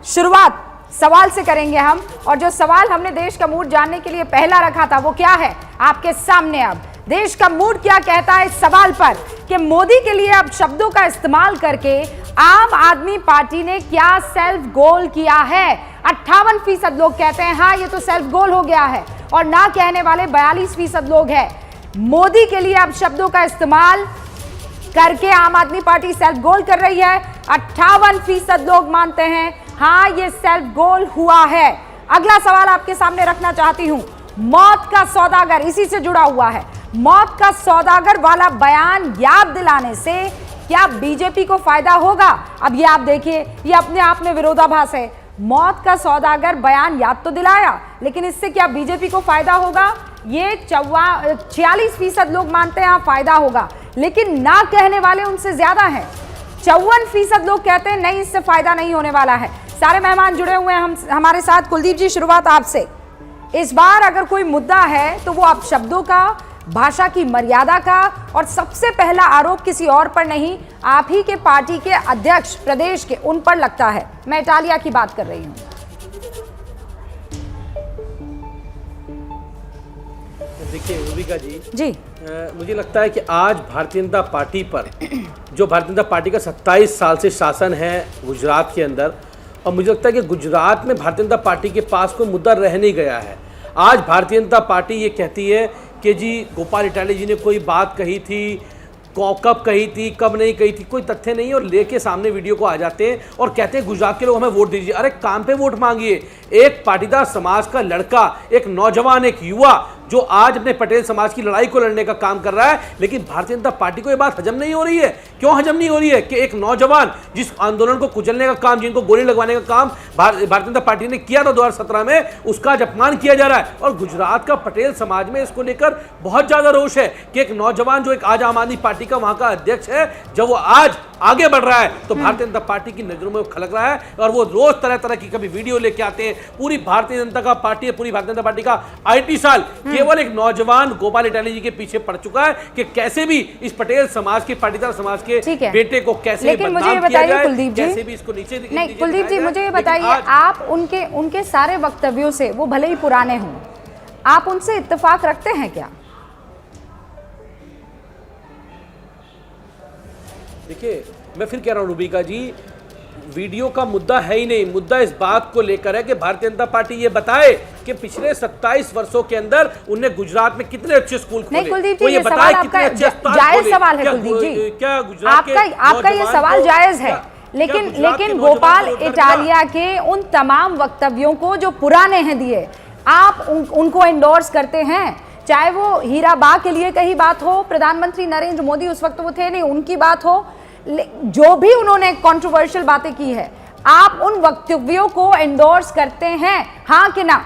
शुरुआत सवाल से करेंगे हम, और जो सवाल हमने देश का मूड जानने के लिए पहला रखा था वो क्या है आपके सामने। अब देश का मूड क्या कहता है इस सवाल पर कि मोदी के लिए अब शब्दों का इस्तेमाल करके आम आदमी पार्टी ने क्या सेल्फ गोल किया है। 58% लोग कहते हैं हाँ ये तो सेल्फ गोल हो गया है, और ना कहने वाले 42% लोग हैं। मोदी के लिए अब शब्दों का इस्तेमाल करके आम आदमी पार्टी सेल्फ गोल कर रही है। 58% लोग मानते हैं हाँ ये सेल्फ गोल हुआ है। अगला सवाल आपके सामने रखना चाहती हूं, मौत का सौदागर इसी से जुड़ा हुआ है। मौत का सौदागर वाला बयान याद दिलाने से क्या बीजेपी को फायदा होगा? अब ये आप देखिए, ये अपने आप में विरोधाभास है। मौत का सौदागर बयान याद तो दिलाया, लेकिन इससे क्या बीजेपी को फायदा होगा? ये 46% लोग मानते हैं हाँ फायदा होगा, लेकिन ना कहने वाले उनसे ज्यादा हैं। 54% लोग कहते हैं नहीं इससे फायदा नहीं होने वाला है। सारे मेहमान जुड़े हुए हैं हमारे साथ। कुलदीप जी, शुरुआत आपसे। इस बार अगर कोई मुद्दा है तो वो आप शब्दों का, भाषा की मर्यादा का, और सबसे पहला आरोप किसी और पर नहीं, आप ही के पार्टी के अध्यक्ष प्रदेश के उन पर लगता है। मैं इटालिया की बात कर रही हूं। देखिए रूबिका जी, मुझे लगता है कि आज भारतीय जनता पार्टी पर जो भारतीय जनता पार्टी का 27 साल से शासन है गुजरात के अंदर, और मुझे लगता है कि गुजरात में भारतीय जनता पार्टी के पास कोई मुद्दा रह नहीं गया है। आज भारतीय जनता पार्टी ये कहती है कि जी गोपाल इटालिया जी ने कोई बात कही थी, कब कही थी, कब नहीं कही थी, कोई तथ्य नहीं, और लेके सामने वीडियो को आ जाते हैं और कहते हैं गुजरात के लोग हमें वोट दीजिए। अरे काम पे वोट मांगिए। एक पाटीदार समाज का लड़का, एक नौजवान, एक युवा जो आज अपने पटेल समाज की लड़ाई को लड़ने का काम कर रहा है, लेकिन भारतीय जनता पार्टी को यह बात हजम नहीं हो रही है। क्यों हजम नहीं हो रही है? कि एक नौजवान जिस आंदोलन को कुचलने का काम, जिनको गोली लगवाने का काम भारतीय जनता पार्टी ने किया था 2017 में, उसका आज अपमान किया जा रहा है। और गुजरात का पटेल समाज में इसको लेकर बहुत ज्यादा रोष है कि एक नौजवान जो एक आज आम आदमी पार्टी का वहां का अध्यक्ष है, जब वो आज आगे बढ़ रहा है तो भारतीय जनता पार्टी की नजरों में खलक रहा है, और वो रोज तरह तरह की कभी वीडियो लेके आते हैं। पूरी भारतीय जनता का पार्टी है, पूरी भारतीय जनता पार्टी का IT साल केवल एक नौजवान गोपाल इटालिया जी के पीछे पड़ चुका है कि कैसे भी इस पटेल समाज के, पाटीदार समाज के बेटे को कैसे बदनाम किया जाए, कैसे भी इसको नीचे नहीं। कुलदीप जी, मुझे ये बताइए, आप उनके सारे वक्तव्यों से, वो भले ही पुराने हों, आप उनसे इत्तेफाक रखते हैं क्या? देखिए, मैं फिर कह रहा हूं रूबिका जी, वीडियो का मुद्दा है ही नहीं। मुद्दा इस बात को लेकर है कि भारतीय जनता पार्टी ये बताए कि पिछले 27 वर्षों के अंदर उनने गुजरात में कितने अच्छे स्कूल खोले। कुलदीप जी, ये सवाल आपका जायज सवाल है। कुलदीप जी, क्या गुजरात आपका ये सवाल जायज है, लेकिन गोपाल इटालिया के उन तमाम वक्तव्यों को जो पुराने हैं दिए, आप उनको एंडोर्स करते हैं? चाहे वो हीरा बा के लिए कही बात हो, प्रधानमंत्री नरेंद्र मोदी उस वक्त वो थे नहीं, उनकी बात हो, जो भी उन्होंने कंट्रोवर्शियल बातें की है, आप उन वक्तव्यों को एंडोर्स करते हैं, हाँ कि ना?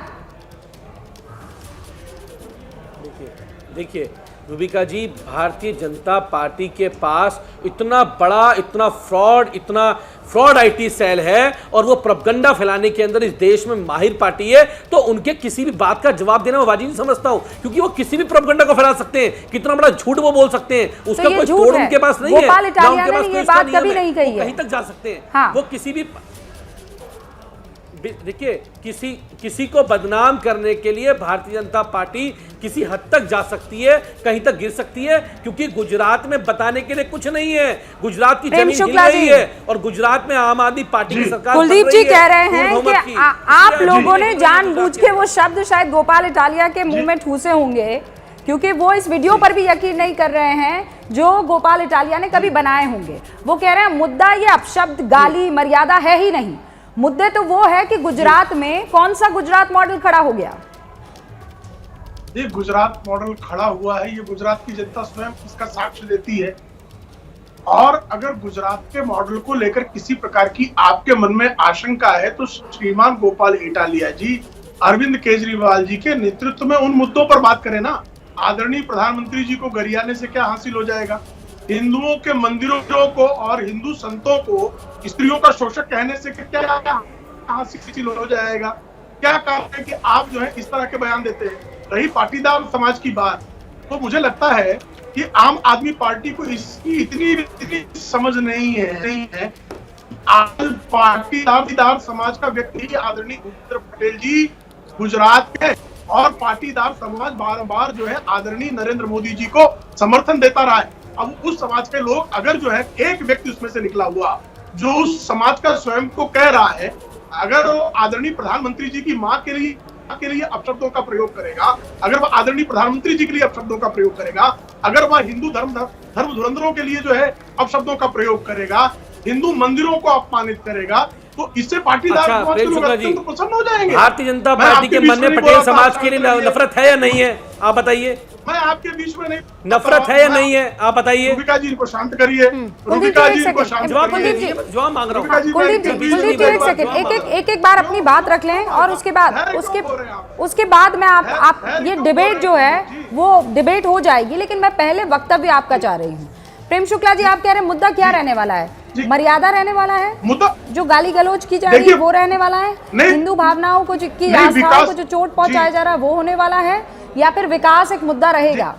देखिए रूबिका जी, भारतीय जनता पार्टी के पास इतना बड़ा, इतना फ्रॉड IT सेल है, और वो प्रोपगंडा फैलाने के अंदर इस देश में माहिर पार्टी है, तो उनके किसी भी बात का जवाब देना मैं वाजिब नहीं समझता हूं, क्योंकि वो किसी भी प्रोपगंडा को फैला सकते हैं, कितना बड़ा झूठ वो बोल सकते हैं, उसका कोई तोड़ उनके पास नहीं है। गोपाल इटालिया ने ये बात कभी नहीं कही है, कहीं तक जा सकते हैं। हाँ। वो किसी भी, देखिए, किसी को बदनाम करने के लिए भारतीय जनता पार्टी किसी हद तक जा सकती है, कहीं तक गिर सकती है, क्योंकि गुजरात में बताने के लिए कुछ नहीं है। गुजरात की जमीन हिल रही है, और गुजरात में आम आदमी पार्टी की सरकार। कुलदीप जी कह रहे हैं कि आप लोगों ने जानबूझ के वो शब्द शायद गोपाल इटालिया के मुंह में ठूसे होंगे, क्योंकि वो इस वीडियो पर भी यकीन नहीं कर रहे हैं जो गोपाल इटालिया ने कभी बनाए होंगे। वो कह रहे हैं मुद्दा ये अपशब्द, गाली, मर्यादा है ही नहीं। मुद्दे तो वो है कि गुजरात में कौन सा गुजरात मॉडल खड़ा हो गया। ये गुजरात मॉडल खड़ा हुआ है, ये गुजरात की जनता स्वयं इसका साक्ष्य देती है। और अगर गुजरात के मॉडल को लेकर किसी प्रकार की आपके मन में आशंका है, तो श्रीमान गोपाल इटालिया जी अरविंद केजरीवाल जी के नेतृत्व में उन मुद्दों पर बात करें ना। आदरणीय प्रधानमंत्री जी को गरियाने से क्या हासिल हो जाएगा? हिंदुओं के मंदिरों को और हिंदू संतों को स्त्रियों का शोषक कहने से क्या हासिल हो जाएगा? क्या कारण है कि आप जो है इस तरह के बयान देते हैं? रही पाटीदार समाज की बात, तो मुझे लगता है कि आम आदमी पार्टी को इसकी इतनी समझ नहीं है आज पाटीदार समाज का व्यक्ति आदरणीय भूपेंद्र पटेल जी गुजरात के, और पाटीदार समाज बार बार जो है आदरणीय नरेंद्र मोदी जी को समर्थन देता रहा है। अब उस समाज के लोग अगर जो है एक व्यक्ति उसमें से निकला हुआ जो उस समाज का स्वयं को कह रहा है, अगर वो आदरणीय प्रधानमंत्री जी की मां के लिए अपशब्दों का प्रयोग करेगा, अगर वह आदरणीय प्रधानमंत्री जी के लिए अपशब्दों का प्रयोग करेगा, अगर वह हिंदू धर्म धुरंधरों के लिए जो है अपशब्दों का प्रयोग करेगा, हिंदू मंदिरों को अपमानित करेगा, तो इससे पाटीदार समाज के लोग अत्यंत प्रसन्न हो जाएंगे। भारतीय जनता पार्टी के मन में पटेल समाज के लिए नफरत है या नहीं है, आप बताइए। मैं आपके बीच में नहीं, नफरत है या नहीं है, आप बताइए। रूबिका जी को शांत करिए, रूबिका जी को शांत करिए, जवाब मांग रहा हूँ। कुलदीप जी एक सेकंड, एक बार अपनी बात रख लें, और उसके बाद मैं आप ये डिबेट जो है वो डिबेट हो जाएगी, लेकिन मैं पहले वक्तव्य आपका चाह रही हूँ। प्रेम शुक्ला जी, आप कह रहे हैं मुद्दा क्या रहने वाला है? मर्यादा रहने वाला है, मुद्दा जो गाली गलौज की जा रही है वो रहने वाला है, हिंदू भावनाओं को की आस्थाओं को जो चोट पहुंचाया जा रहा है वो होने वाला है, या फिर विकास एक मुद्दा रहेगा?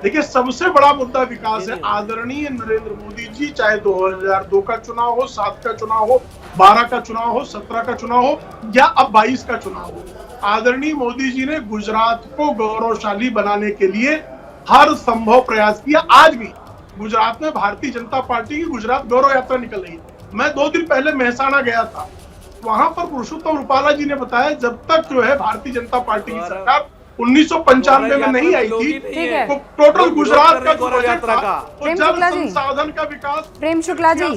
देखिए, सबसे बड़ा मुद्दा विकास है। आदरणीय नरेंद्र मोदी जी चाहे 2002 का चुनाव हो, 7 का चुनाव हो, 12 का चुनाव हो, 17 का चुनाव हो, या अब 22 का चुनाव हो, आदरणीय मोदी जी ने गुजरात को गौरवशाली बनाने के लिए हर संभव प्रयास किया। आज भी गुजरात में भारतीय जनता पार्टी की गुजरात गौरव यात्रा निकल रही है। मैं 2 दिन पहले मेहसाणा गया था, वहां पर पुरुषोत्तम रूपाला जी ने बताया जब तक जो है भारतीय जनता पार्टी की सरकार 1995 में नहीं आई थी, तो टोटल गुजरात का जो बजट था वो जल संसाधन का विकास प्रेम शुक्ला जी,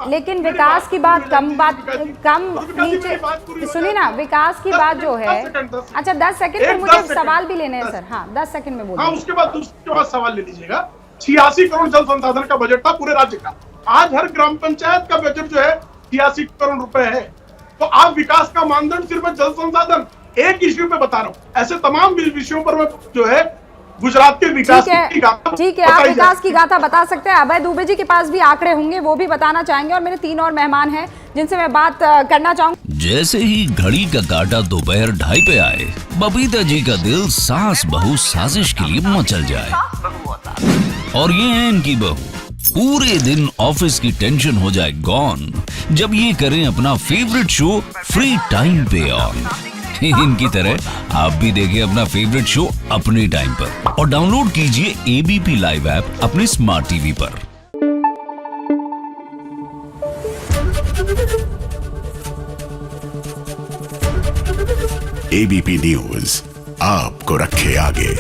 लेकिन विकास की बात कम नीचे सुनिए ना, विकास की बात जो है, अच्छा 10 सेकंड में मुझे सवाल भी लेने हैं सर। हाँ 10 सेकंड में बोलिए। हाँ, उसके बाद सवाल ले लीजिएगा। 86 करोड़ जल संसाधन का बजट था पूरे राज्य का, आज हर ग्राम पंचायत का बजट जो है 86 करोड़ रुपए है। तो आप विकास का मानदंड सिर्फ जल संसाधन एक इश्यू पे बता रहा हूँ, ऐसे तमाम विषयों पर मैं जो है गुजरात के विकास की गाथा, ठीक है, आप विकास की गाथा बता सकते हैं। अभय दुबे जी के पास भी आंकड़े होंगे, वो भी बताना चाहेंगे, और मेरे 3 और मेहमान हैं जिनसे मैं बात करना चाहूंगा। जैसे ही घड़ी का काटा दोपहर 2:30 पे आए, बबीता जी का दिल सास बहू साजिश के लिए मचल जाए। और ये है इनकी बहू, पूरे दिन ऑफिस की टेंशन हो जाए गॉन जब ये करें अपना फेवरेट शो फ्री टाइम पे ऑन। इनकी तरह आप भी देखिए अपना फेवरेट शो अपने टाइम पर, और डाउनलोड कीजिए एबीपी लाइव ऐप अपने स्मार्ट टीवी पर। एबीपी न्यूज आपको रखे आगे।